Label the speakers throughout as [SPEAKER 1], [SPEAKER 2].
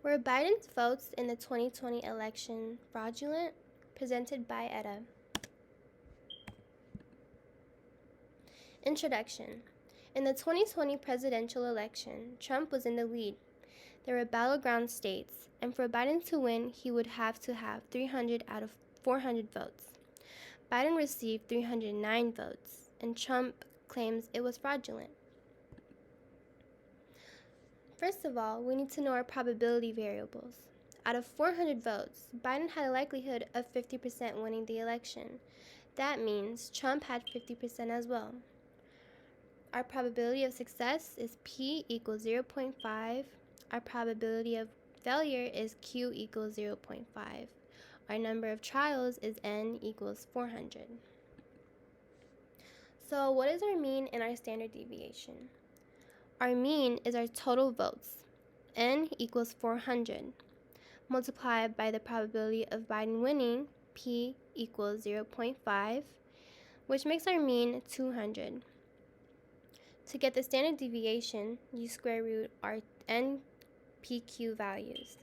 [SPEAKER 1] Were Biden's votes in the 2020 election fraudulent? Presented by Etta. Introduction. In the 2020 presidential election, Trump was in the lead. There were battleground states, and for Biden to win, he would have to have 300 out of 400 votes. Biden received 309 votes, and Trump claims it was fraudulent. First of all, we need to know our probability variables. Out of 400 votes, Biden had a likelihood of 50% winning the election. That means Trump had 50% as well. Our probability of success is P equals 0.5. Our probability of failure is Q equals 0.5. Our number of trials is N equals 400. So what is our mean and our standard deviation? Our mean is our total votes. N equals 400, multiplied by the probability of Biden winning, P equals 0.5, which makes our mean 200. To get the standard deviation, you square root our NPQ values.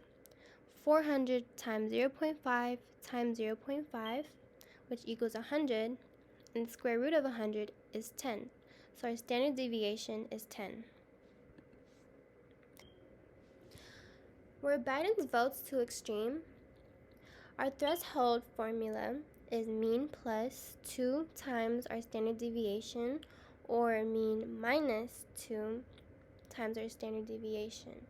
[SPEAKER 1] 400 times 0.5 times 0.5, which equals 100, and the square root of 100 is 10. So our standard deviation is 10. Were Biden's votes too extreme? Our threshold formula is mean plus 2 times our standard deviation, or mean minus 2 times our standard deviation.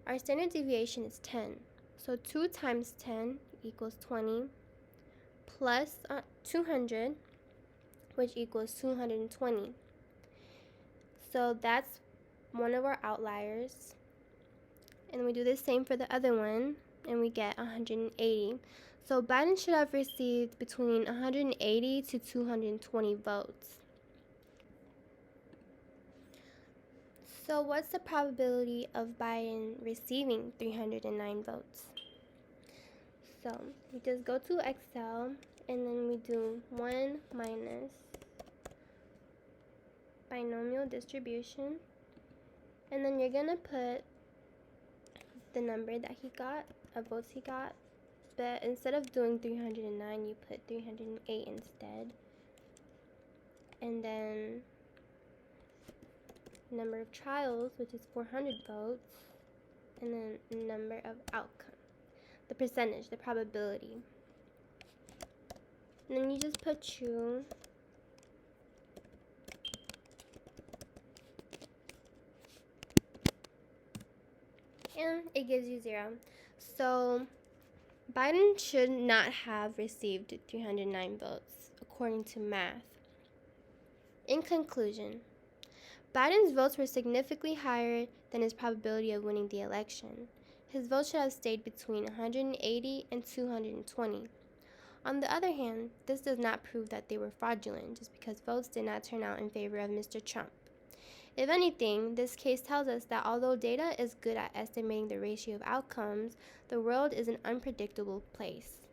[SPEAKER 1] Our standard deviation is 10. So 2 times 10 equals 20 plus 200, which equals 220. So that's one of our outliers. And we do the same for the other one, and we get 180. So Biden should have received between 180 to 220 votes. So what's the probability of Biden receiving 309 votes? So we just go to Excel, and then we do 1 minus binomial distribution, and then you're going to put the number that he got, of votes he got, but instead of doing 309, you put 308 instead. And then number of trials, which is 400 votes, and then number of outcomes, the percentage, the probability. And then you just put true. And it gives you 0. So Biden should not have received 309 votes, according to math. In conclusion, Biden's votes were significantly higher than his probability of winning the election. His votes should have stayed between 180 and 220. On the other hand, this does not prove that they were fraudulent just because votes did not turn out in favor of Mr. Trump. If anything, this case tells us that although data is good at estimating the ratio of outcomes, the world is an unpredictable place.